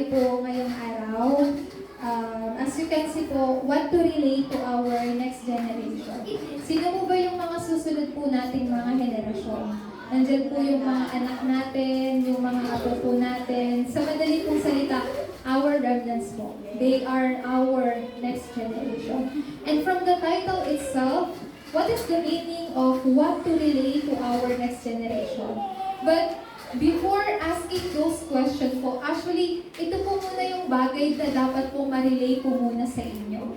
tayo po ngayong araw. As you can see po, what to relate to our next generation. Sino po ba yung mga susunod po nating mga henerasyon? Nandyan po yung mga anak natin, yung mga apo po natin. Sa madali pong salita, our remnants po. They are our next generation. And from the title itself, what is the meaning of what to relate to our next generation? But before asking those questions po, actually, ito po muna yung bagay na dapat po ma-relay po muna sa inyo.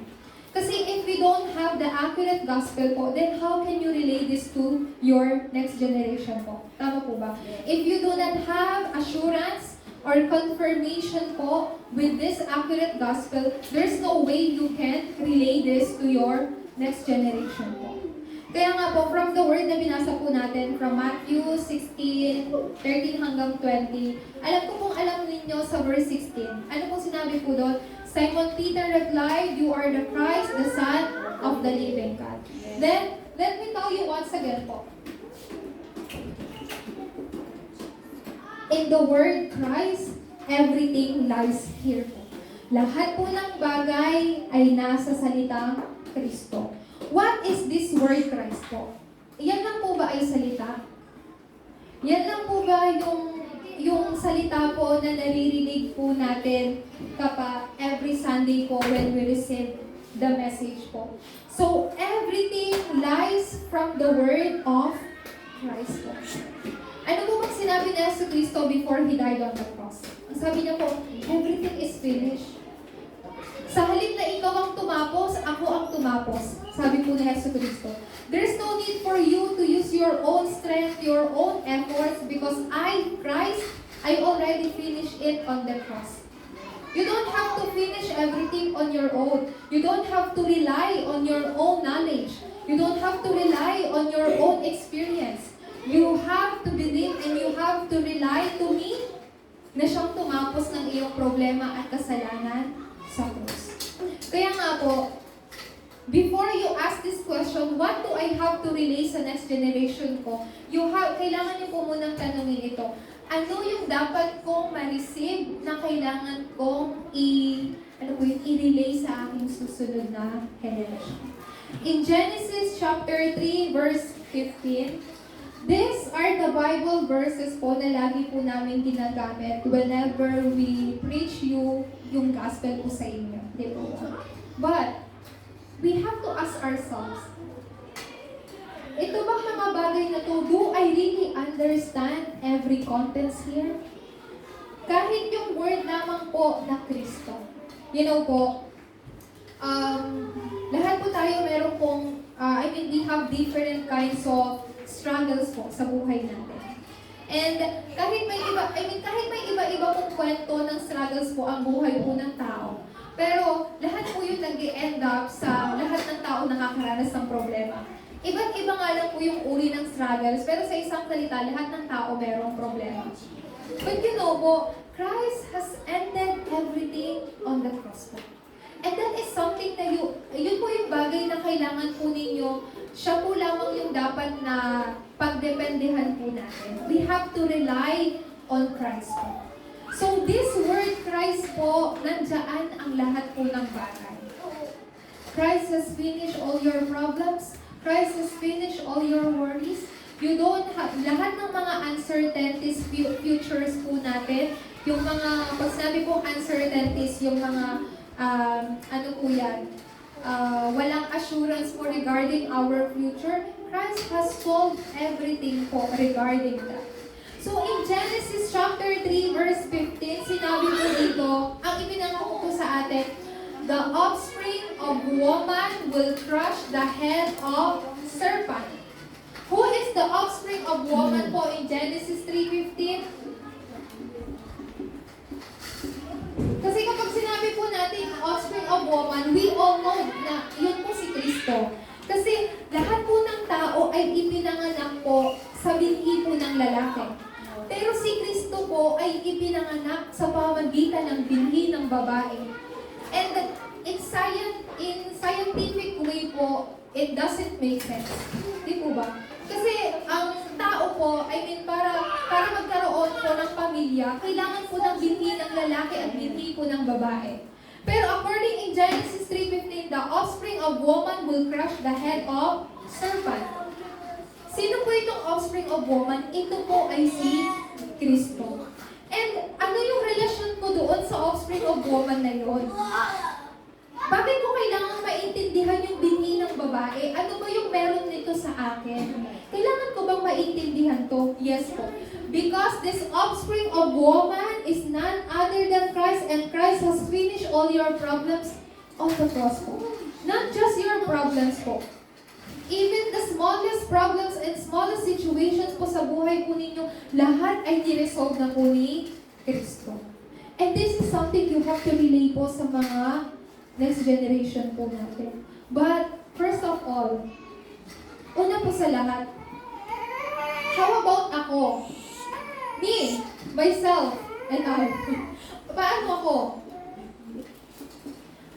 Kasi if we don't have the accurate gospel po, then how can you relay this to your next generation po? Tama po ba? If you do not have assurance or confirmation po with this accurate gospel, there's no way you can relay this to your next generation po. Kaya nga po, from the word na binasa po natin, from Matthew 16:13 hanggang 20, alam ko pong alam ninyo sa verse 16. Ano pong sinabi po doon? Simon Peter replied, "You are the Christ, the Son of the living God." Then, let me tell you once again po. In the word Christ, everything lies here po. Lahat po ng bagay ay nasa salitang Kristo. What is this word Christ po? Yan lang po ba ay salita? Yan lang po ba yung salita po na naririnig po natin kapag every Sunday po when we receive the message po? So, everything lies from the word of Christ po. Ano po bang sinabi ni Yesu Cristo before He died on the cross? Ang sabi niya po, everything is finished. Sa halip na ikaw ang tumapos, ako ang tumapos. Sabi po ni Yesu Cristo. There's no need for you to use your own strength, your own efforts, because I, Christ, I already finished it on the cross. You don't have to finish everything on your own. You don't have to rely on your own knowledge. You don't have to rely on your own experience. You have to believe and you have to rely to me na siyang tumapos ng iyong problema at kasalanan sa cross. Kaya nga po, before you ask this question, what do I have to relay sa next generation ko? Kailangan niyo po munang tanungin ito. Ano yung dapat kong ma-receive na kailangan kong i-relay sa aking susunod na generation? In Genesis chapter 3, verse 15, these are the Bible verses po na lagi po namin ginagamit whenever we preach you yung gospel po sa inyo. Di po ba? But, we have to ask ourselves, ito bang mga bagay na to, do I really understand every contents here? Kahit yung word lamang po na Kristo. You know po, lahat po tayo meron pong, we have different kinds of struggles po sa buhay natin. And kahit may iba-iba pong kwento ng struggles po ang buhay po ng tao, pero lahat po yun nag-end up sa lahat ng tao nakakaranas ng problema. Iba't iba nga lang po yung uri ng struggles, pero sa isang salita, lahat ng tao merong problema. But you know po, Christ has ended everything on the cross po. And that is something na yun po yung bagay na kailangan po ninyo, siya po lamang yung dapat na pagdependehan po natin. We have to rely on Christ po. So this word Christ po, nandiyan ang lahat po ng bagay. Christ has finished all your problems. Christ has finished all your worries. You don't have, lahat ng mga uncertainties, futures po natin, yung mga, pag sinabi pong uncertainties, yung mga, walang assurance po regarding our future, Christ has solved everything po regarding that. So in Genesis chapter 3 verse 15, sinabi po dito, ang ipinangako po sa atin, the offspring of woman will crush the head of serpent. Who is the offspring of woman po in Genesis 3:15? Kasi kapag sinabi po natin offspring of woman, we all know na yun po si Kristo. Kasi lahat po ng tao ay ipinanganak po sa binhi po ng lalaki. Pero si Kristo po ay ipinanganak sa pamamagitan ng binhi ng babae. And in scientific way po, it doesn't make sense. Di po ba? Kasi ang tao po, para magkaroon po ng pamilya, pamilya, kailangan po ng binhi ng lalaki at binhi po ng babae. Pero according in Genesis 3:15, the offspring of woman will crush the head of serpent. Sino po itong offspring of woman? Ito po ay si Kristo. And ano yung relasyon ko doon sa offspring of woman na yun? Bakit ko kailangan maintindihan yung binhi ng babae? Ano ba yung meron nito sa akin? Kailangan ko bang maintindihan to? Yes po. Because this offspring of woman is none other than Christ, and Christ has finished all your problems on the cross po. Not just your problems po. Even the smallest problems and smallest situations po sa buhay po ninyo, lahat ay niresolve na po ni Kristo. And this is something you have to relay po sa mga next generation po natin. But, first of all, una po sa lahat, how about ako? Me, myself, and I. Paano ako?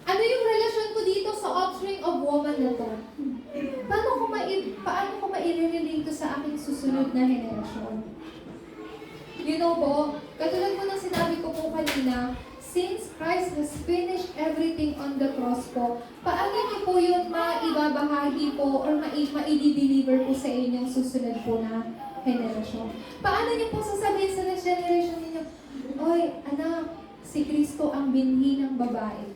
Ano yung relasyon ko dito sa offspring of woman na to? Paano ko ma-relate sa aking susunod na henerasyon? You know po, katulad po ng sinabi ko po kanina, since Christ has finished everything on the cross po, paano niyo po yun maibabahagi po or maidi-deliver po sa inyong susunod po na henerasyon? Paano niyo po sasabihin sa next generation ninyo, oy, anak, si Kristo ang binhi ng babae.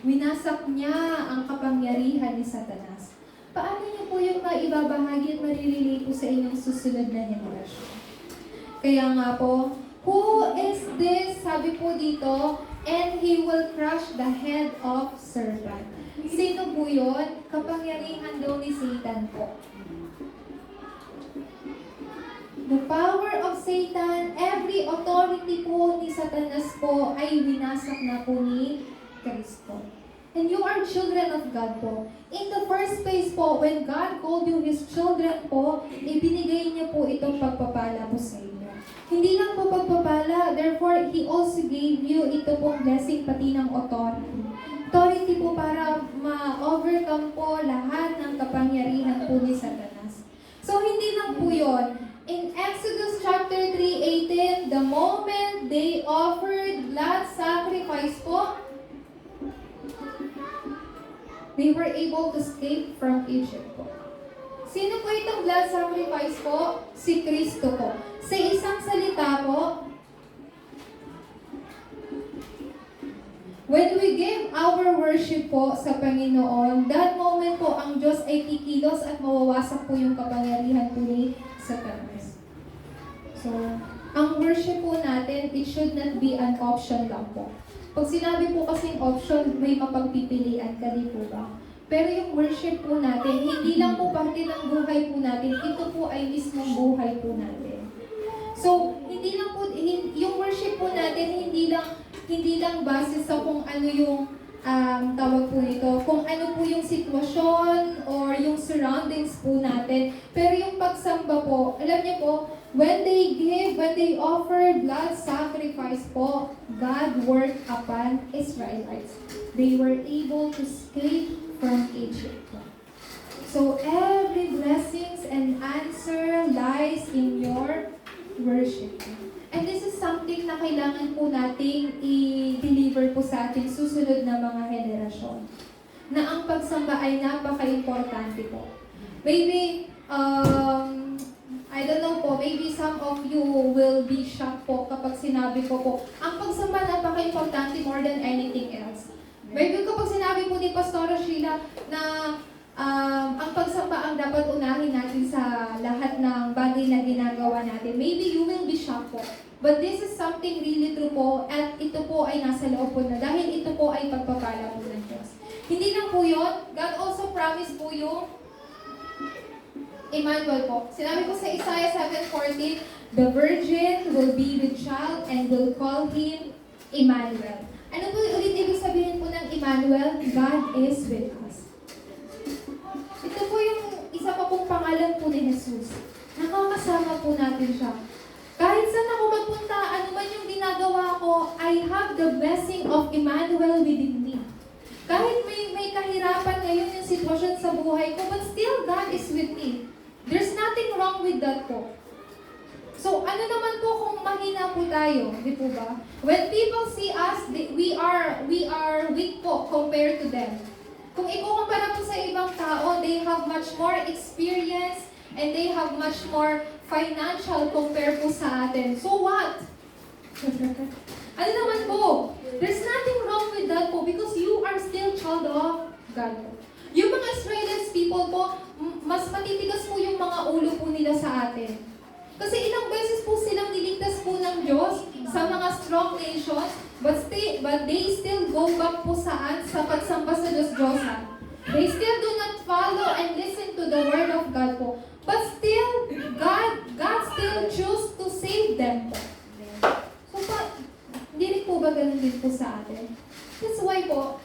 Winasak niya ang kapangyarihan ni Satanas. Paano niyo po yung maibabahagi at marirelate po sa inyong susunod na henerasyon? Kaya nga po, who is this? Sabi po dito, and he will crush the head of serpent. Sino po yun? Kapangyarihan daw ni Satan po. The power of Satan, every authority po ni Satanas po ay winasak na po ni Kristo. And you are children of God po. In the first place po, when God called you His children po, ibinigay niya po itong pagpapala po sa inyo. Hindi lang po pagpapala, therefore, He also gave you ito pong blessing pati ng authority. Authority po para ma-overcome po lahat ng kapangyarihan po ni Satanas. So, hindi lang po yun. In Exodus chapter 3:18, the moment they offered blood sacrifice po, they were able to escape from Egypt po. Sino po itong blood sacrifice po? Si Kristo po. Sa isang salita po, when we give our worship po sa Panginoon, that moment po ang Diyos ay kikilos at mawawasak po yung kapangyarihan po ni Satanas. So, ang worship po natin, it should not be an option lang po. Pag sinabi po kasing option, may mapagpipilian ka, di po ba? Pero yung worship po natin, hindi lang po parte ng buhay po natin, ito po ay mismong buhay po natin. So, hindi lang po, yung worship po natin, hindi lang base sa kung ano yung tawag po nito, kung ano po yung sitwasyon or yung surroundings po natin. Pero yung pagsamba po, alam niyo po, when they offered blood sacrifice po, God worked upon Israelites. They were able to escape from Egypt. So every blessings and answer lies in your worship. And this is something na kailangan po nating i-deliver po sa ating susunod na mga henerasyon. Na ang pagsamba ay napaka-importante po. Maybe, I don't know po, maybe some of you will be shocked po kapag sinabi ko po, ang pagsamba napaka-importante more than anything else. Maybe kapag sinabi po ni Pastora Sheila na ang pagsamba ang dapat unahin natin sa lahat ng bagay na ginagawa natin, maybe you will be shocked po. But this is something really true po at ito po ay nasa loob po na dahil ito po ay pagpapala po ng Diyos. Hindi lang po yun, God also promised po yung Emmanuel po. Sinabi ko sa Isaiah 7:14, the virgin will be with child and will call him Emmanuel. Ano po ulit ibig sabihin po ng Emmanuel? God is with us. Ito po yung isa pa pong pangalan po ni Jesus. Nakakasama po natin siya. Kahit saan ako magpunta, ano man yung ginagawa ko, I have the blessing of Emmanuel within me. Kahit may kahirapan ngayon yung sitwasyon sa buhay ko, but still God is with me. There's nothing wrong with that po. So So, ano naman po kung mahina po tayo, di po ba? When people see us, we are weak po compared to them. Kung ikukumpara po sa ibang tao, they have much more experience and they have much more financial compared po sa atin. So what? Ano naman po? There's nothing wrong with that po because you are still child of God po. Yung mga Israelites people po, mas matitigas po yung mga ulo po nila sa atin. Kasi ilang beses po silang niligtas po ng Diyos sa mga strong nations, but they still go back po saan? Sa pagsamba sa Diyos-Diyosan. They still do not follow and listen to the word of God po. But still, God still choose to save them po. So, hindi rin po ba ganun din po sa atin? That's why po,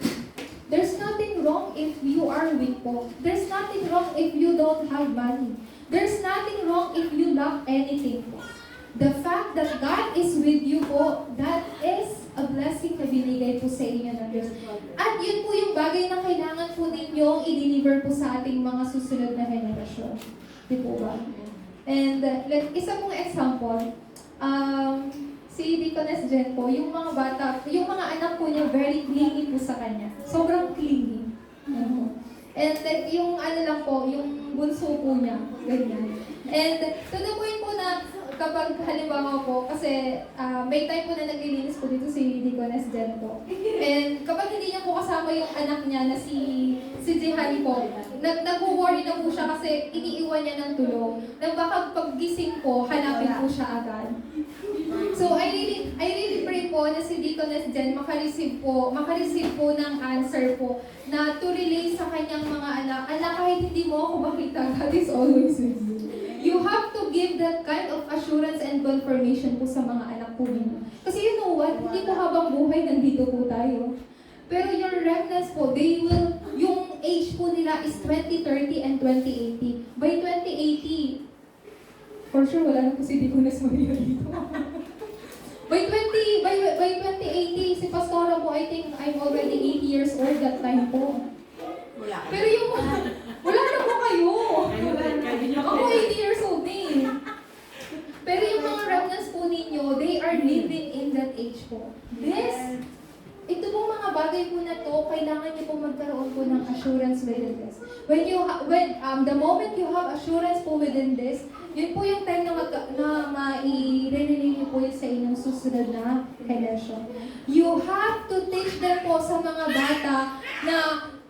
there's nothing wrong if you are weak po. There's nothing wrong if you don't have money. There's nothing wrong if you lack anything po. The fact that God is with you po, that is a blessing na binigay po sa inyo ng Diyos. At yun po yung bagay na kailangan po ninyong i-deliver po sa ating mga susunod na henerasyon. Di po ba? And isa pong example, si Deaconess Jen po, yung mga bata, yung mga anak po niya very clingy po sa kanya. Sobrang clingy. And yung ano lang po, yung bunso po niya, ganyan. And to the point po na kapag halimbawa po, kasi may time po na naglilinis po dito si Deaconess Jen po. And kapag hindi niya po kasama yung anak niya na si Jehani po, nag-worry na po siya kasi iniiwan niya ng tulong. Nang baka paggising po, hanapin po siya agad. So I really pray po na si Deaconess Jen makareceive po ng answer po na to relay sa kanyang mga anak. Anak, kahit hindi mo ako makita, God is always with you. You have to give that kind of assurance and confirmation po sa mga anak po ninyo. Kasi you know what? Hindi po habang buhay nandito po tayo. Pero your remnants po, yung age po nila is 2030 and 2080. By 2080, for sure wala na po si Deaconess Maria dito. By 2080, si Pastora po, I think I'm already 80 years old that time po. Pero yung wala na po kayo. Ako 80 years old din. Pero yung mga remnants po ninyo, they are living in that age po. Ito pong mga bagay po na to, kailangan niyo po magkaroon po ng assurance within this. The moment you have assurance po within this, yun po yung time na mai-relay niyo po yun sa inyong susunod na henerasyon. You have to teach them po sa mga bata na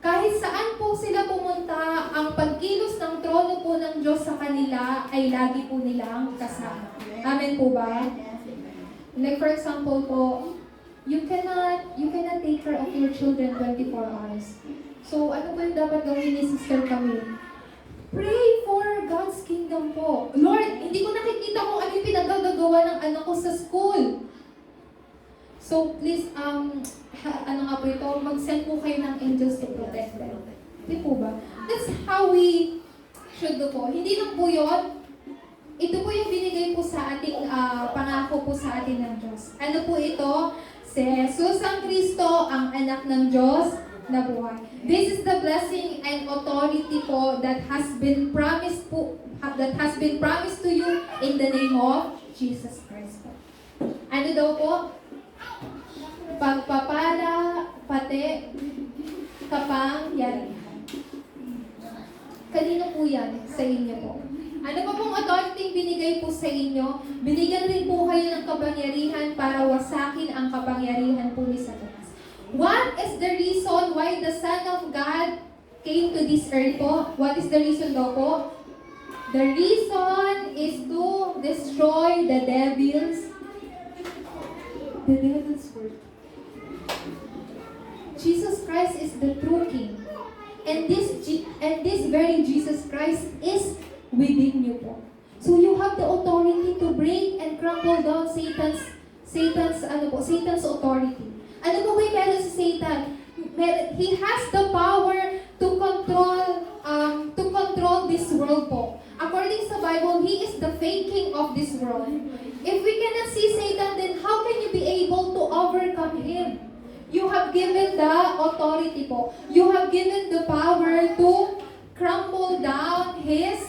kahit saan po sila pumunta, ang pagkilos ng trono po ng Diyos sa kanila ay lagi po nilang kasama. Amen po ba? Like for example po, you cannot take care of your children 24 hours. So ano po yung dapat gawin ni Sister Camille? Pray for God's kingdom po. Lord, hindi ko nakikita kung ano yung pinagagawa ng anak ko sa school. So please, ano nga po ito, mag-send po kayo ng angels to protect them. Di po ba? That's how we should do po. Hindi lang po yun. Ito po yung binigay po sa ating pangako po sa atin ng Diyos. Ano po ito? Si Jesus ang Kristo, ang anak ng Diyos na buhay. This is the blessing and authority po that has been promised to you in the name of Jesus Christ po. Ano daw po? Pagpapala, pati, kapangyarihan. Kanino po yan? Sa inyo po. Ano pa pong authority binigay po sa inyo? Binigyan rin po kayo ng kapangyarihan para wasakin ang kapangyarihan po ni Satanas. What is the reason why the Son of God came to this earth po? What is the reason daw po? The reason is to destroy the devil's work. Jesus Christ is the true King. And this very Jesus Christ is within you po. So you have the authority to break and crumble down Satan's authority. Ano po ba yung meron si Satan? He has the power to control this world po. According sa Bible, he is the fake king of this world. If we cannot see Satan, then how can you be able to overcome him? You have given the authority po. You have given the power to crumble down his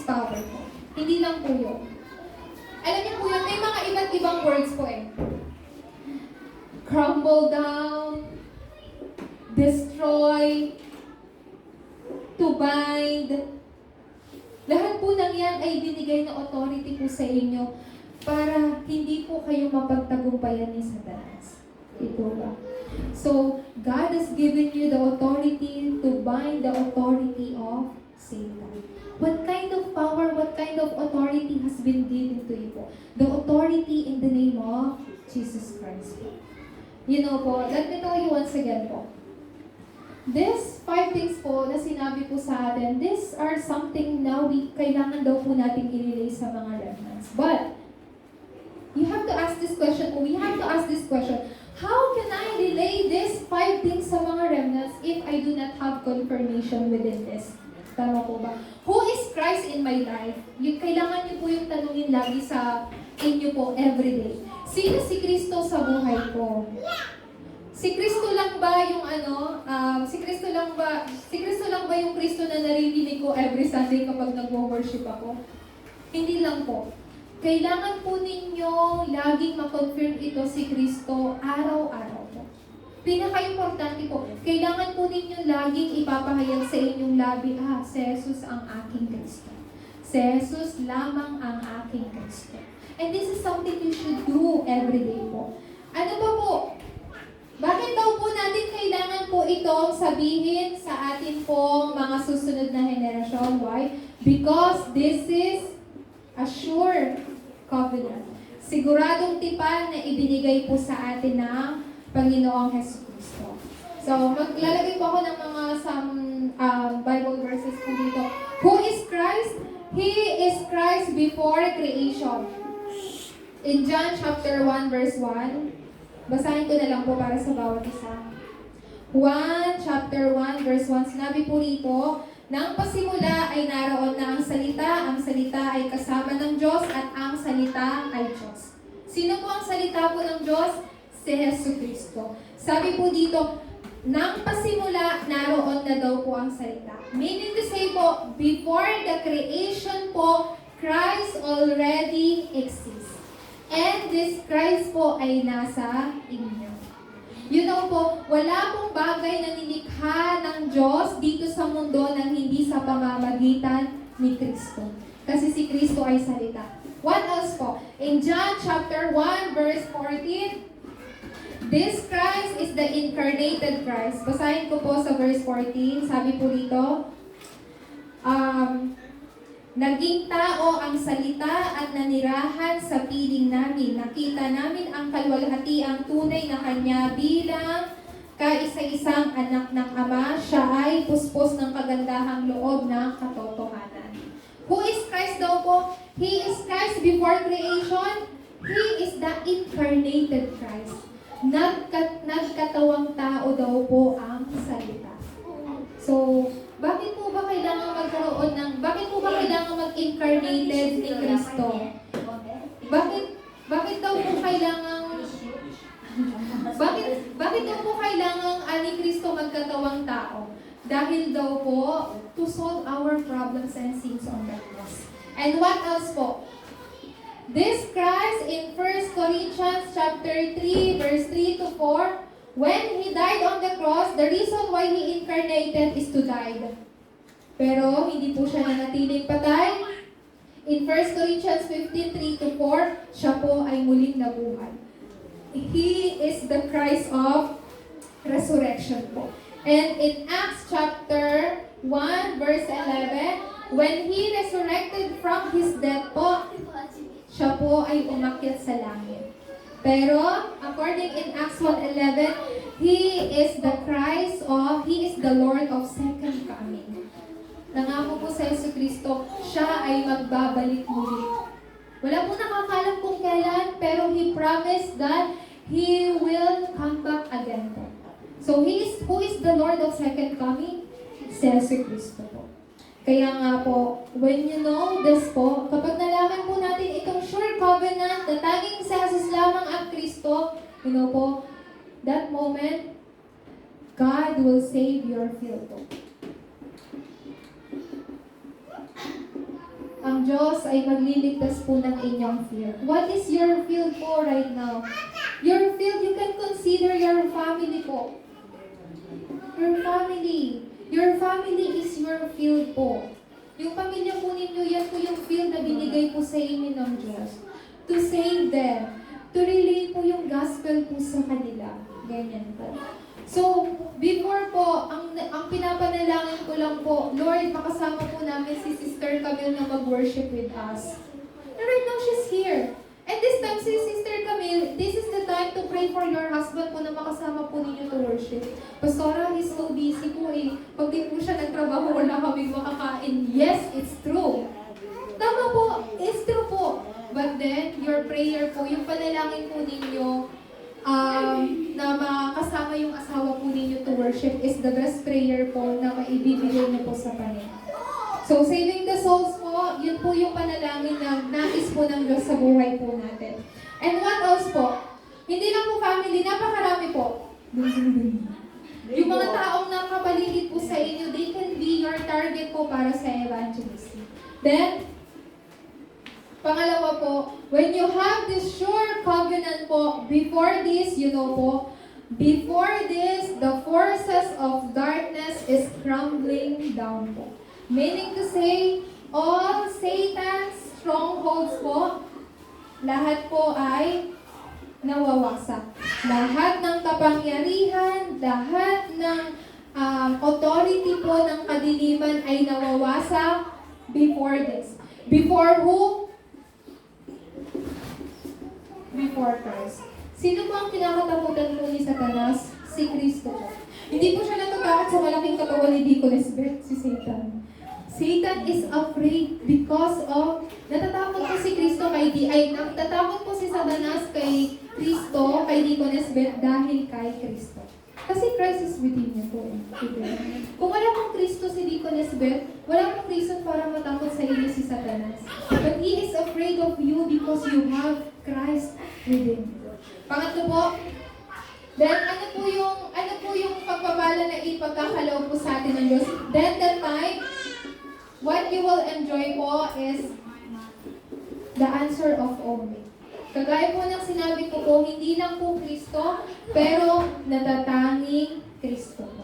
power po. Hindi lang po yun. Alam niyo po yun, may mga iba't ibang words po eh. Crumble down, destroy, to bind. Lahat po ng yan ay binigay na authority po sa inyo para hindi po kayo mapagtagumpayan ni Satanas. Ito ba? So, God has given you the authority to bind the authority of Satan. What kind of power, what kind of authority has been given to you po? The authority in the name of Jesus Christ. You know po, let me tell you once again po. These 5 things po na sinabi po sa atin, these are something na kailangan daw po natin i-relay sa mga remnants. But, you have to ask this question, we have to ask this question, how can I relay these 5 things sa mga remnants if I do not have confirmation within this? Tama po ba? Who is Christ in my life? Kailangan niyo po yung tanungin lagi sa inyo po everyday. Sino si Kristo sa buhay ko? Si Kristo lang ba yung si Kristo lang ba yung Kristo na naririnig ko every Sunday kapag nagwo-worship ako? Hindi lang po. Kailangan po ninyo laging ma-confirm ito si Kristo araw-araw po. Pinaka-importante po, kailangan po ninyo laging ipapahayag sa inyong labi, si Jesus ang aking Kristo. Si Jesus lamang ang aking Kristo. And this is something you should do every day po. Ano ba po? Bakit daw po natin kailangan po itong sabihin sa atin pong mga susunod na henerasyon? Why? Because this is a sure covenant. Siguradong tipan na ibinigay po sa atin ng Panginoong Jesucristo. So, maglalagay po ako ng mga some Bible verses po dito. Who is Christ? He is Christ before creation. In John chapter 1 verse 1, basahin ko na lang po para sa bawat isa. 1 chapter 1 verse 1, sinabi po rito, nang pasimula ay naroon na ang salita ay kasama ng Diyos at ang salita ay Diyos. Sino po ang salita po ng Diyos? Si Jesucristo. Sabi po dito, nang pasimula, naroon na daw po ang salita. Meaning to say po, before the creation po, Christ already exists. And this Christ po ay nasa inyo. You know po, wala pong bagay na nilikha ng Diyos dito sa mundo nang hindi sa pamamagitan ni Kristo. Kasi si Kristo ay salita. What else po? In John chapter 1 verse 14, this Christ is the incarnated Christ. Basahin ko po sa verse 14. Sabi po dito, naging tao ang salita at nanirahan sa piling namin. Nakita namin ang kalwalhatiang tunay na kanya bilang kaisa-isang anak ng Ama. Siya ay puspos ng kagandahang loob ng katotohanan. Who is Christ daw po? He is Christ before creation. He is the incarnated Christ. Nagkatawang tao daw po ang salita. So, bakit po ba kailangan mag-incarnated ni Kristo? Bakit daw po kailangan ni Kristo magkatawang tao? Dahil daw po to solve our problems and sins on that cross. And what else po? This Christ in 1 Corinthians chapter 3 verse 3 to 4, when He died on the cross, the reason why He incarnated is to die. Pero hindi po siya nanatiling patay. In 1 Corinthians 15:3 to 4, siya po ay muling nabuhay. He is the Christ of resurrection po. And in Acts chapter 1 verse 11, when He resurrected from His death po, siya po ay umakyat sa langit. Pero, according in Acts 1:11, He is the Christ He is the Lord of second coming. Nangako po sa Jesucristo, siya ay magbabalik muli. Wala po nakakalam kung kailan, pero He promised that He will come back again po. So, who is the Lord of second coming? Si Jesucristo po. Kaya nga po, when you know this po, kapag nalaman po natin itong sure covenant na tanging si Jesus lamang ang Kristo, you know po, that moment, God will save your field po. ang Diyos ay magliligtas po ng inyong field. What is your field po right now? Your field, you can consider your family po. Your family. Your family is your field po. Yung pamilya po ninyo, yan po yung field na binigay po sa inyo ng Diyos. To save them. To relay po yung gospel po sa kanila. Ganyan po. So, before po, ang pinapanalangin ko lang po, Lord, makasama po namin si Sister Camille na mag-worship with us. And right now, she's here. And this time, si Sister Camille, this is the time to pray for your husband po na makasama po ninyo to worship. Pastora, he's so busy po eh. Pag di po siya nagtrabaho, wala kaming makakain. Yes, it's true. Tama po, it's true po. But then, your prayer po, yung panalangin po ninyo, na makasama yung asawa po ninyo to worship is the best prayer po na maibibigay niyo po sa Panginoon. So, saving the souls po, yun po yung panalangin na nais po ng Diyos sa buhay po natin. And what else po? Hindi lang po family, napakarami po. Yung mga taong nakapaligid po sa inyo, they can be your target po para sa evangelism. Then, pangalawa po, when you have this sure covenant po, before this, you know po, before this, the forces of darkness is crumbling down po. Meaning to say, all Satan's strongholds po, lahat po ay nawawasak. Lahat ng kapangyarihan, lahat ng authority po ng kadiliman ay nawawasak before this. Before who? Before Christ. Sino po ang kinakatakutan po ni Satanas? Si Kristo po. Hindi po siya natatakot sa malaking katawan ni Deaconess Beth, si Satan. Satan is afraid because of, natatakot po si Kristo natatakot po si Satanas kay Kristo, kay Deaconess Beth dahil kay Kristo. Kasi Christ is within niya po. Kung wala pong Kristo si Deaconess Beth, wala pong reason para matakot sa inyo si Satanas. But he is afraid of you because you have Christ within you. Pangatlo po, then ano po yung pagpapala na ipagkakaloob po sa atin ng Diyos? Then that time, what you will enjoy po is the answer of only. Kagaya po ng sinabi ko po, hindi lang po Kristo, pero natatanging Kristo po.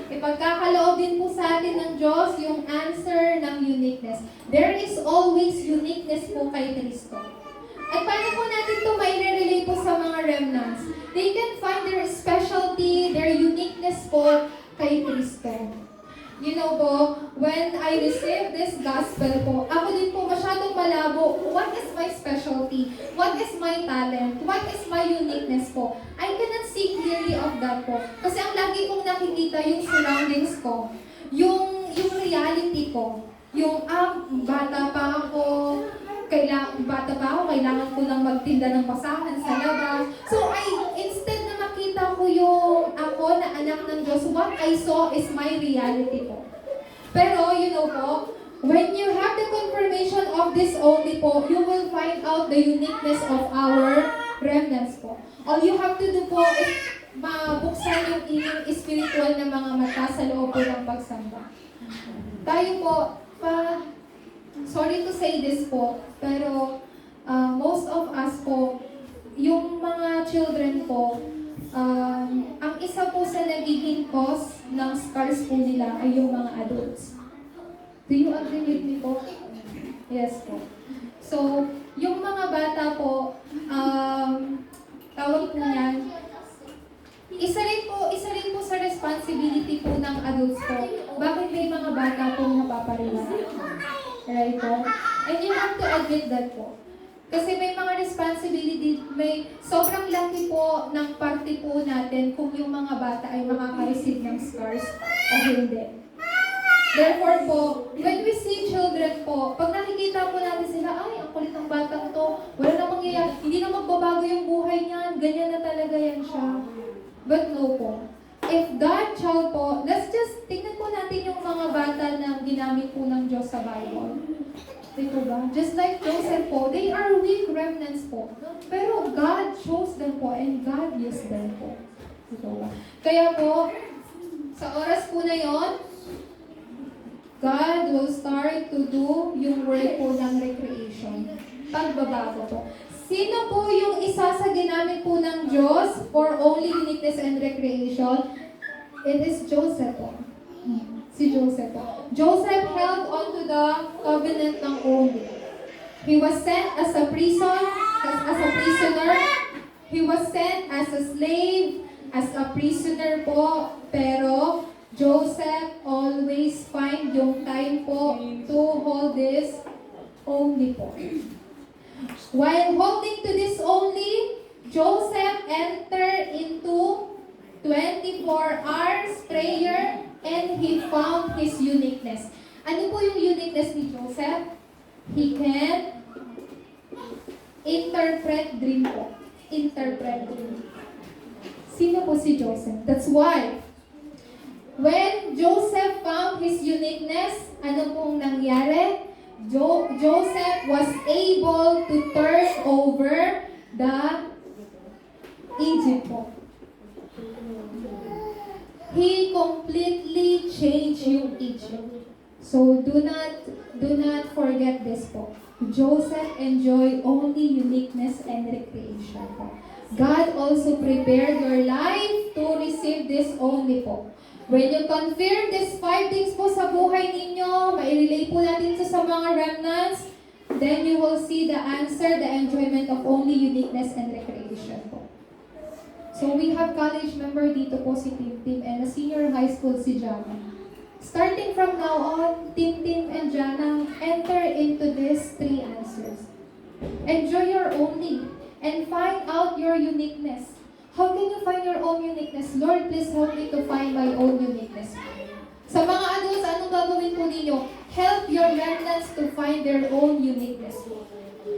Ipagkakaloob din po sa atin ng Diyos yung answer ng uniqueness. There is always uniqueness po kay Kristo. At paano po natin ito mai-relate po sa mga remnants? They can find their specialty, their uniqueness po kay Kristo. You know po, when I received this gospel po, ako din po masyadong malabo. What is my specialty? What is my talent? What is my uniqueness po? I cannot see clearly of that po. Kasi ang lagi kong nakikita yung surroundings ko, yung reality ko, yung bata pa ako, kailangan ko lang magtinda ng basahan sa labas. So instead na makita ko yung ako na anak ng Diyos, what I saw is my reality po. Pero, you know po, when you have the confirmation of this only po, you will find out the uniqueness of our remnants po. All you have to do po is mabuksan yung inyong spiritual na mga mata sa loob po ng pagsamba. Tayo po, sorry to say this po, pero most of us po, yung mga children po, ang isa po sa nagiging cause ng scars po nila ay yung mga adults. Do you agree with me po? Yes po. So, yung mga bata po, tawag po niyan, isa rin po sa responsibility po ng adults po. Bakit may mga bata po napapariwa? Right po? And you have to admit that po. Kasi may mga responsibility, may sobrang laki po ng parte po natin kung yung mga bata ay makaka-receive ng scars o hindi. Therefore po, when we see children po, pag nakikita po natin sila, ay, ang kulit ng batang to, wala na mangyayari, hindi na magbabago yung buhay niyan, ganyan na talaga yan siya. But no po. If that child po, let's just, tingnan po natin yung mga bata na ginamit po ng Diyos sa Bible. Dito ba? Just like Joseph po, they are weak remnants po. Pero God chose them po and God used them po. Dito ba? Kaya po, sa oras po na yon, God will start to do yung work po ng recreation. Pagbabago po. Sino po yung isa sa ginamit po ng Diyos for only uniqueness and recreation? It is Joseph po. Si Joseph po. Joseph held on to the covenant ng only. He was sent as a prisoner. He was sent as a slave, as a prisoner po. Pero Joseph always find yung time po to hold this only po. While holding to this only, Joseph entered into 24 hours prayer and he found his uniqueness. Ano po yung uniqueness ni Joseph? He can interpret dream po. Interpret dream. Sino po si Joseph? That's why, when Joseph found his uniqueness, ano pong nangyari? Joseph was able to turn over the Egypt po. He completely changed yung Egypt. So do not forget this po. Joseph enjoyed only uniqueness and recreation po. God also prepared your life to receive this only po. When you confirm these 5 things po sa buhay ninyo, mairelate po natin ito sa mga remnants, then you will see the answer, the enjoyment of only uniqueness and recreation po. So we have college member dito po si Tim and a senior high school si Jana. Starting from now on, Tim and Jana enter into these 3 answers. Enjoy your only and find out your uniqueness. How can you find your own uniqueness? Lord, please help me to find my own uniqueness. Sa mga adults, anong gagawin po ninyo? Help your remnants to find their own uniqueness.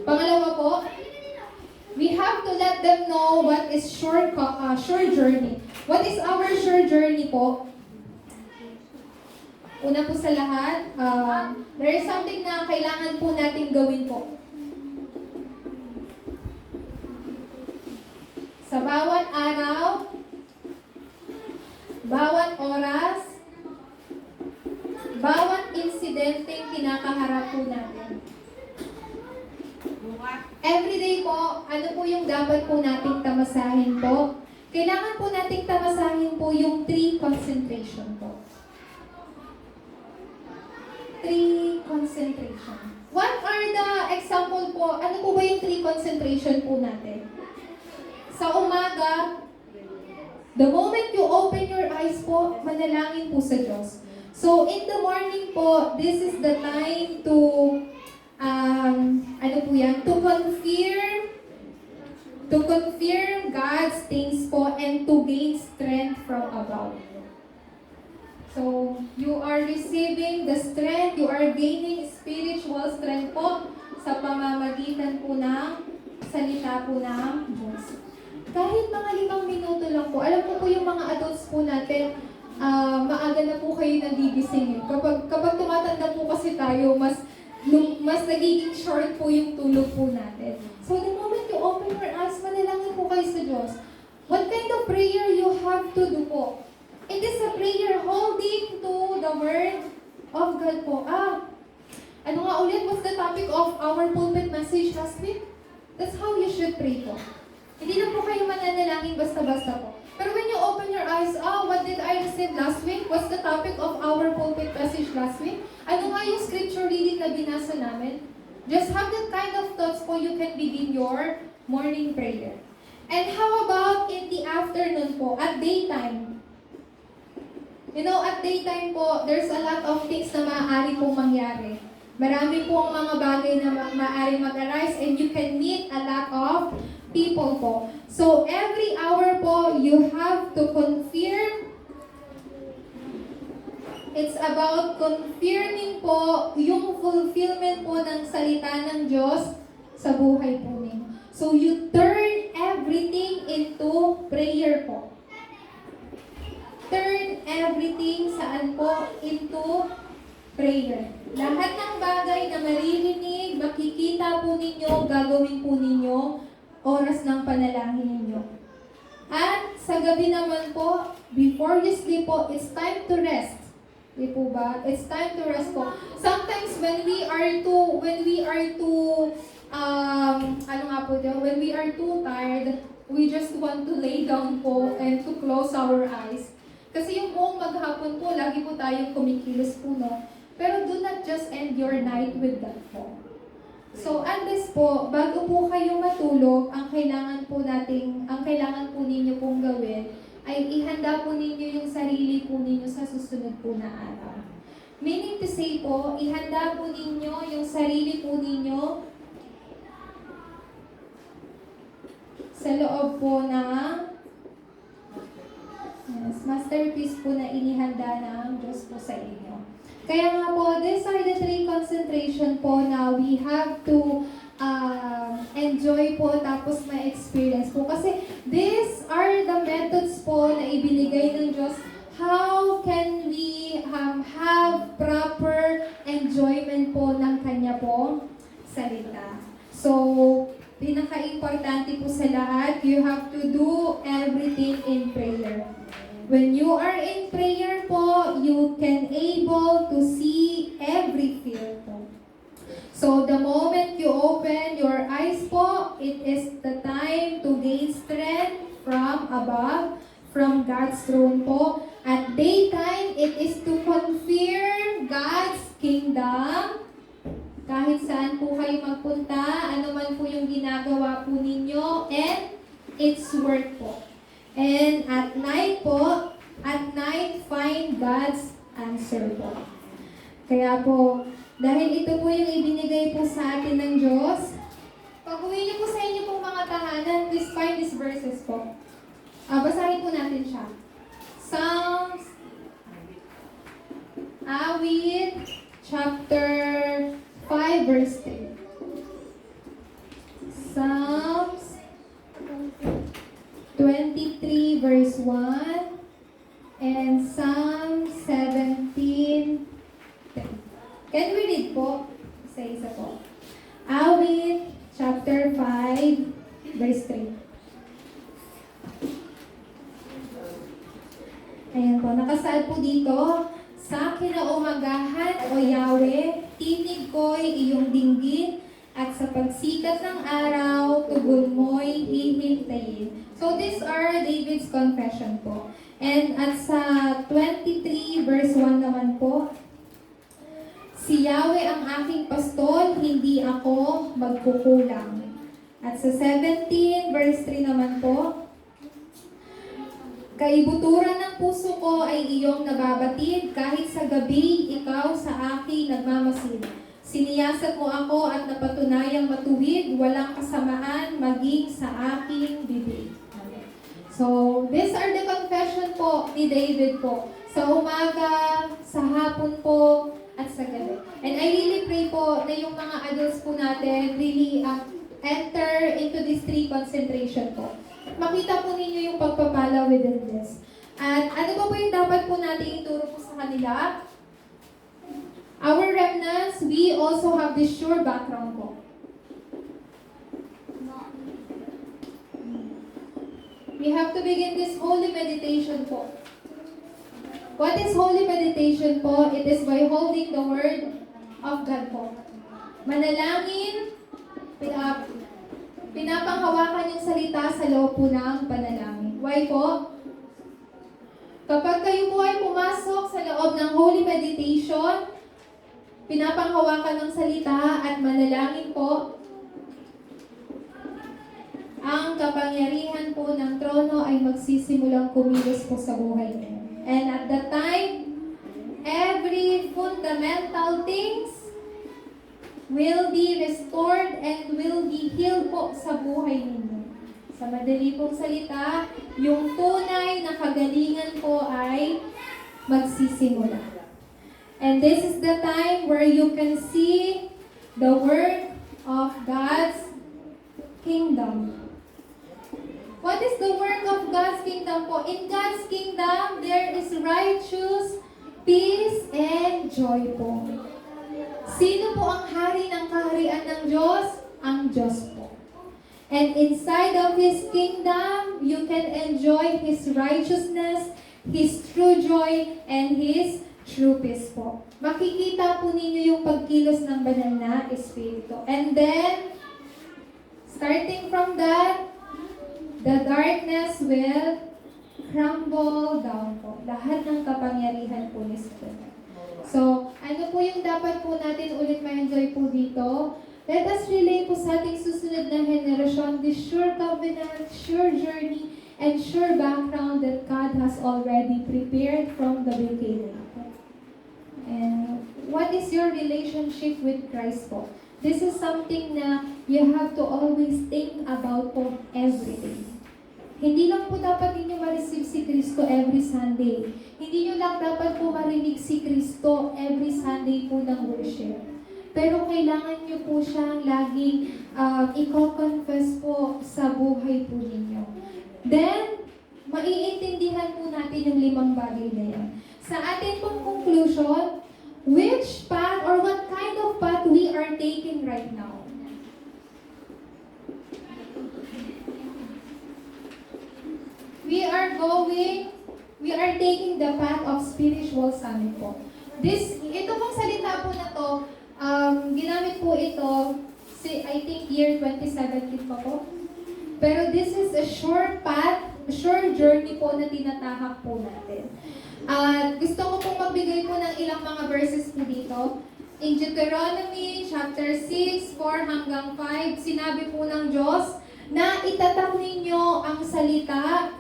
Pangalawa po, we have to let them know what is sure journey. What is our sure journey po? Una po sa lahat, there is something na kailangan po natin gawin po. Sa bawat araw, bawat oras, bawat insidenteng kinakaharap po natin. Everyday po, ano po yung dapat po nating tamasahin po? Kailangan po nating tamasahin po yung 3 concentration po. 3 concentration. What are the example po? Ano po ba yung 3 concentration po natin? Sa umaga, the moment you open your eyes po, manalangin po sa Diyos. So, in the morning po, this is the time to, ano po yan? To confirm God's things po and to gain strength from above. So, you are receiving the strength, you are gaining spiritual strength po sa pamamagitan po ng salita po ng Diyos. Kahit mga 5 minuto lang po, alam po yung mga adults po natin, maaga na po kayo nagigising. Kapag tumatanda po kasi tayo, mas nagiging short po yung tulog po natin. So the moment you open your eyes, manalangin po kayo sa Diyos. What kind of prayer you have to do po? It is a prayer holding to the Word of God po. Ano nga ulit was the topic of our pulpit message last week? That's how you should pray po. Hindi na po kayo mananalangin basta-basta po. Pero when you open your eyes, what did I receive last week? What's the topic of our pulpit message last week? Ano nga yung scripture reading na binasa namin? Just have that kind of thoughts po, you can begin your morning prayer. And how about in the afternoon po, at daytime? You know, at daytime po, there's a lot of things na maaari pong mangyari. Marami pong mga bagay na maaari mag-arise and you can meet a lot of people po. So, every hour po, you have to confirm. It's about confirming po yung fulfillment po ng salita ng Diyos sa buhay po ninyo. So, you turn everything into prayer po. Turn everything saan po? Into prayer. Lahat ng bagay na maririnig, makikita po ninyo, gagawin po ninyo, oras ng panalangin ninyo. At sa gabi naman po, before you sleep po, it's time to rest. Di po ba? It's time to rest po. Sometimes when we are too, ano nga po dyan, when we are too tired, we just want to lay down po and to close our eyes. Kasi yung buong maghapon po, lagi po tayong kumikilos po, no? Pero do not just end your night with that po. So, at least po, bago po kayo matulog, ang kailangan po ninyo pong gawin ay ihanda po ninyo yung sarili po ninyo sa susunod po na araw. Meaning to say po, ihanda po ninyo yung sarili po ninyo sa loob po ng masterpiece po na inihanda ng Diyos po sa inyo. Kaya nga po, these are the 3 concentration po na we have to enjoy po tapos ma-experience po. Kasi these are the methods po na ibinigay ng Diyos. How can we have proper enjoyment po ng Kanya po salita? So, pinaka-importante po sa lahat, you have to do everything in prayer. When you are in prayer po, you can able to see every fear po. So, the moment you open your eyes po, it is the time to gain strength from above, from God's throne po. At daytime, it is to confirm God's kingdom. Kahit saan po kayo magpunta, ano man po yung ginagawa po ninyo, and its work po. And at night po, find God's answer po. Kaya po, dahil ito po yung ibinigay po sa atin ng Diyos, pag-uwi niyo po sa inyo pong mga tahanan, please find these verses po. Basahin po natin siya. Psalms, Awit, chapter 5, verse 3. Psalms 23 verse 1 and Psalm 17. Can we read po? Isa-isa po. Awit, chapter 5, verse 3. Ayan po, nakasaad po dito, sa kinaumagahan, O Yahweh, tinig ko'y iyong dinggin, at sa pagsikat ng araw, tugon mo'y hihintayin. So these are David's confession po. And at sa 23 verse 1 naman po, si Yahweh ang aking pastol, hindi ako magkukulang. At sa 17 verse 3 naman po, kaibuturan ng puso ko ay iyong nababatid, kahit sa gabi ikaw sa akin nagmamasid. Siniyasat mo ako at napatunayang matuwid, walang kasamaan maging sa aking bibig. So, these are the confession po ni David po. Sa umaga, sa hapon po, at sa gabi. And I really pray po na yung mga adults po natin really enter into these 3 concentration po. Makita po ninyo yung pagpapala within this. At ano ba po yung dapat po natin ituro po sa kanila? Our remnants, we also have this sure background po. We have to begin this holy meditation po. What is holy meditation po? It is by holding the word of God po. Manalangin, pinapanghawakan yung salita sa loob po ng panalangin. Why po? Kapag kayo po ay pumasok sa loob ng holy meditation, pinapanghawakan ng salita at manalangin po, ang kapangyarihan po ng trono ay magsisimulang kumilos po sa buhay niyo. And at that time, every fundamental things will be restored and will be healed po sa buhay ninyo. Sa madali pong salita, yung tunay na kagalingan po ay magsisimula. And this is the time where you can see the work of God's kingdom. What is the work of God's kingdom po? In God's kingdom, there is righteous, peace, and joy po. Sino po ang hari ng kaharian ng Diyos? Ang Diyos po. And inside of His kingdom, you can enjoy His righteousness, His true joy, and His true peace po. Makikita po ninyo yung pagkilos ng banal na Espiritu. And then, starting from that, the darkness will crumble down po. Lahat ng kapangyarihan po ni Satan. So, ano po yung dapat po natin ulit ma-enjoy po dito? Let us relay po sa ating susunod na henerasyon the sure covenant, sure journey, and sure background that God has already prepared from the beginning. And what is your relationship with Christ po? This is something na you have to always think about po every day. Hindi lang po dapat ninyo ma-receive si Kristo every Sunday. Hindi nyo lang dapat po marinig si Kristo every Sunday po ng worship. Pero kailangan nyo po siyang laging i-confess po sa buhay po ninyo. Then, maiintindihan po natin yung 5 bagay na yan. Sa ating pong conclusion, which path or what kind of path we are taking right now? We are taking the path of spiritual summit po. Ito pong salita po na to, ginamit po ito, I think year 2017 pa po. Pero this is a short path, a short journey po na tinatahak po natin. At gusto ko pong magbigay po ng ilang mga verses po dito. In Deuteronomy chapter 6, 4 hanggang 5, sinabi po ng Diyos na itatak ninyo ang salita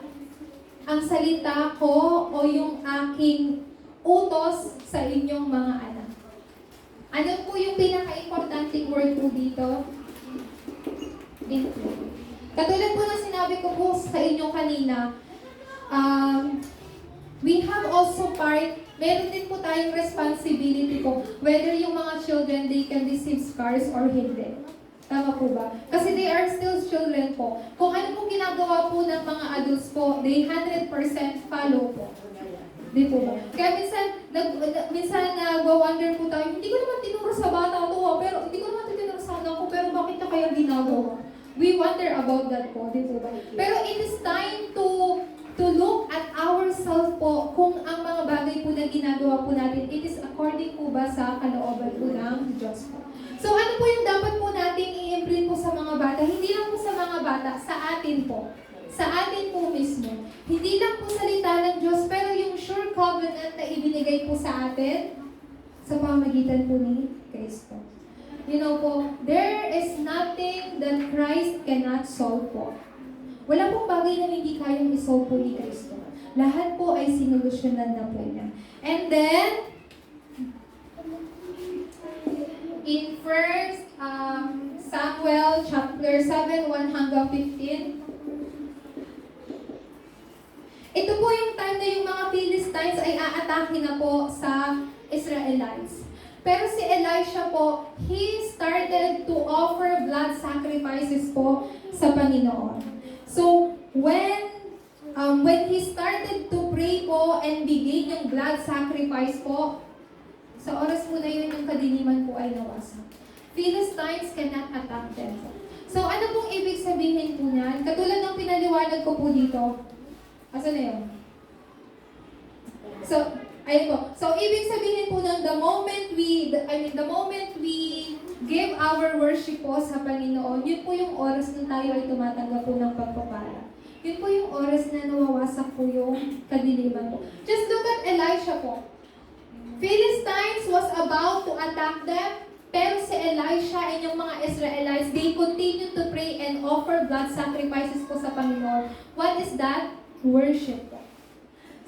ko o yung aking utos sa inyong mga anak. Ano po yung pinaka-importanting word po dito? Include. Katulad po na sinabi ko po sa inyo kanina, we have also meron din po tayong responsibility po, whether yung mga children, they can receive scars or hindi. Tama po ba? Kasi they are still children po. Kung ano pong ginagawa po ng mga adults po, they 100% follow po. Di po ba? Kaya minsan nag-wonder po tayo, hindi ko naman tinuro sa bata to, pero hindi ko naman tinuro sa anak ko, pero bakit na kaya ginagawa? We wonder about that po, di po ba? Pero it is time to look at ourselves po kung ang mga bagay po na ginagawa po natin, it is according po ba sa kalooban po ng Diyos po. So ano po yung dapat po natin i-imprint po sa mga bata? Hindi lang po sa mga bata, sa atin po. Sa atin po mismo. Hindi lang po salita ng Diyos, pero yung sure covenant na ibinigay po sa atin sa pamamagitan po ni Kristo. You know po, there is nothing that Christ cannot solve po. Wala pong bagay na hindi kayang isolve po ni Kristo. Lahat po ay sinolusyonan na po niya. And then, in 1 Samuel chapter 7, 1 hanggang 15, ito po yung time na yung mga Philistines ay aatake na po sa Israelites. Pero si Elisha po, he started to offer blood sacrifices po sa Panginoon. So, when he started to pray po and begin yung blood sacrifice po, sa oras po na yun, yung kadiliman po ay nawasak. Philistines cannot attack them. So, ano pong ibig sabihin po niyan? Katulad ng pinaliwanag ko po dito. Asan na yun? So, ayun po. So, ibig sabihin po ng the moment we give our worship po sa Panginoon, yun po yung oras na tayo ay tumatanggap po ng pagpapala. Yun po yung oras na nawawasak po yung kadiliman po. Just look at Elisha po. Philistines was about to attack them, pero si Elisha and yung mga Israelites, they continued to pray and offer blood sacrifices po sa Panginoon. What is that? Worship po.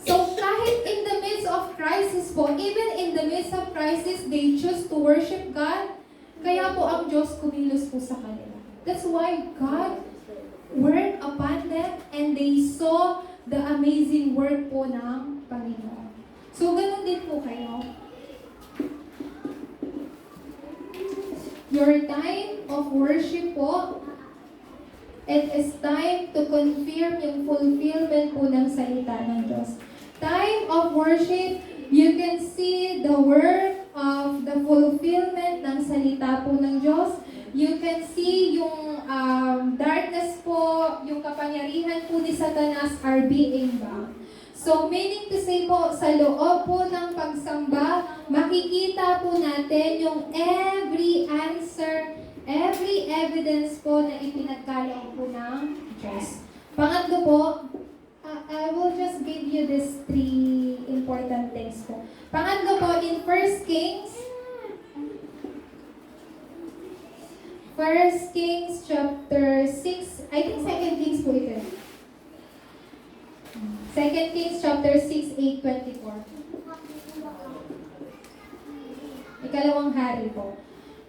So, kahit in the midst of crisis po, even in the midst of crisis, they choose to worship God. Kaya po ang Diyos kumilos po sa kanila. That's why God worked upon them and they saw the amazing work po ng Panginoon. So, ganun din po kayo. Your time of worship po, it is time to confirm yung fulfillment po ng salita ng Diyos. Time of worship, you can see the work of the fulfillment ng salita po ng Diyos. You can see yung darkness po, yung kapangyarihan po ni Satanas are being bound. So, meaning to say po, sa loob po ng pagsamba, makikita po natin yung every answer, every evidence po na ipinagkaloob po ng Diyos. Pangatlo po, I will just give you these three important things po. Pangatlo po, in 1 Kings chapter 6, I think 2 Kings po ito. 2 Kings chapter 6, 8:24. Ikalawang hari po.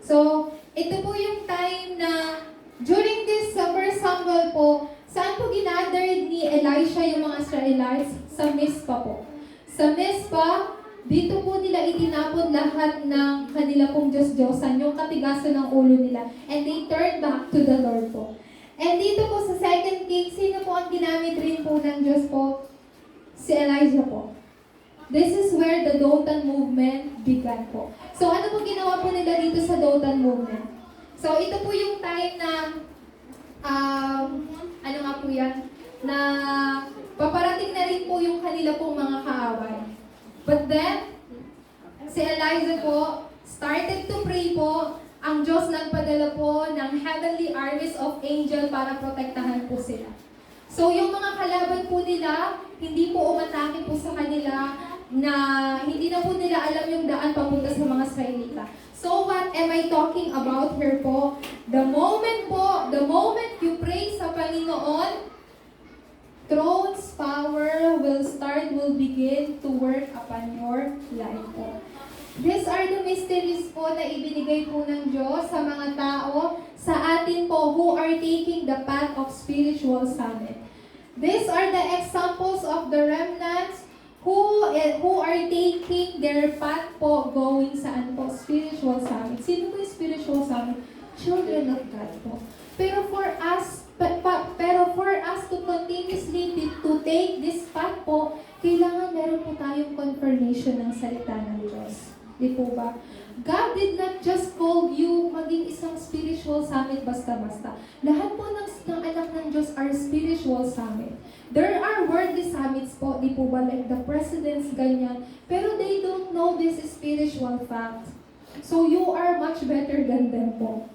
So, ito po yung time na during this first Samuel po, saan po ginather ni Elisha yung mga Israelites? Sa Mizpah po. Sa Mizpah, dito po nila itinapon lahat ng kanila pong Diyos-Diyosan, yung katigasan ng ulo nila. And they turned back to the Lord po. And dito po sa 2 Kings, sino po ang ginamit rin po ng Diyos po? Si Elijah po. This is where the Dothan movement began po. So ano po ginawa po nila dito sa Dothan movement? So ito po yung time na, ano nga po yan? Na paparating na rin po yung kanila pong mga kaaway. But then, si Elijah po started to pray po. Ang Diyos nagpadala po ng heavenly armies of angel para protektahan po sila. So yung mga kalaban po nila, hindi po umatake po sa kanila na hindi na po nila alam yung daan papunta sa mga Israelita. So what am I talking about here po? The moment you pray sa Panginoon, throne's power will begin to work upon your life po. These are the mysteries po na ibinigay po ng Diyos sa mga tao, sa atin po who are taking the path of spiritual summit. These are the examples of the remnants who are taking their path po going sa spiritual summit. Sino po yung spiritual summit? Children of God po. Pero for us to continuously to take this path po, kailangan meron po tayong confirmation ng salita ng Diyos. Di po ba? God did not just call you maging isang spiritual summit basta-basta. Lahat po ng anak ng Diyos are spiritual summit. There are worldly summits po, di po ba? Like the presidents, ganyan. Pero they don't know this spiritual fact. So you are much better than them po.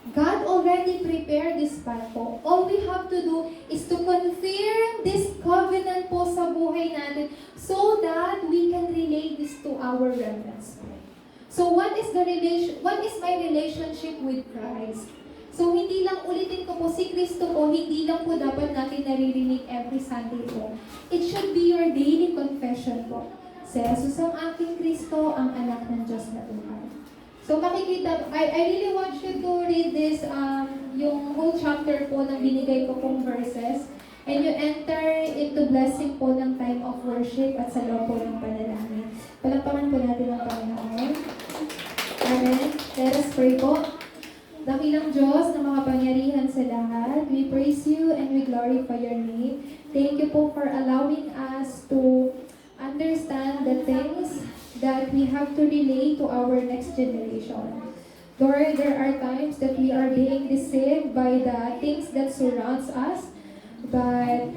God already prepared this path po. All we have to do is to confirm this covenant po sa buhay natin so that we can relate this to our remnants. So what is my relationship with Christ? So hindi lang ulitin ko po, si Kristo po, hindi lang po dapat natin naririnig every Sunday po. It should be your daily confession po. Si Jesus ang aking Kristo, ang anak ng Diyos na buhay. So makikita, I really want you to read this, yung whole chapter po ng binigay ko pong verses. And you enter into blessing po ng time of worship at sa loob po ng panalangin. Palakpakan po natin ang Panginoon. Amen. Let us pray po. Dakilang Diyos na makapangyarihan sa lahat, we praise you and we glorify your name. Thank you po for allowing us to understand the things that we have to relate to our next generation. Lord, there are times that we are being deceived by the things that surrounds us. But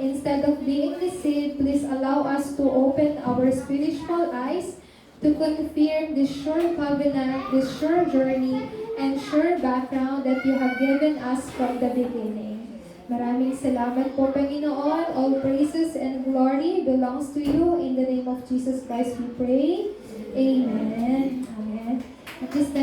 instead of being deceived, please allow us to open our spiritual eyes to confirm the sure covenant, the sure journey, and sure background that you have given us from the beginning. Maraming salamat po, Panginoon. All praises and glory belongs to you. In the name of Jesus Christ we pray. Amen. Amen. At this time,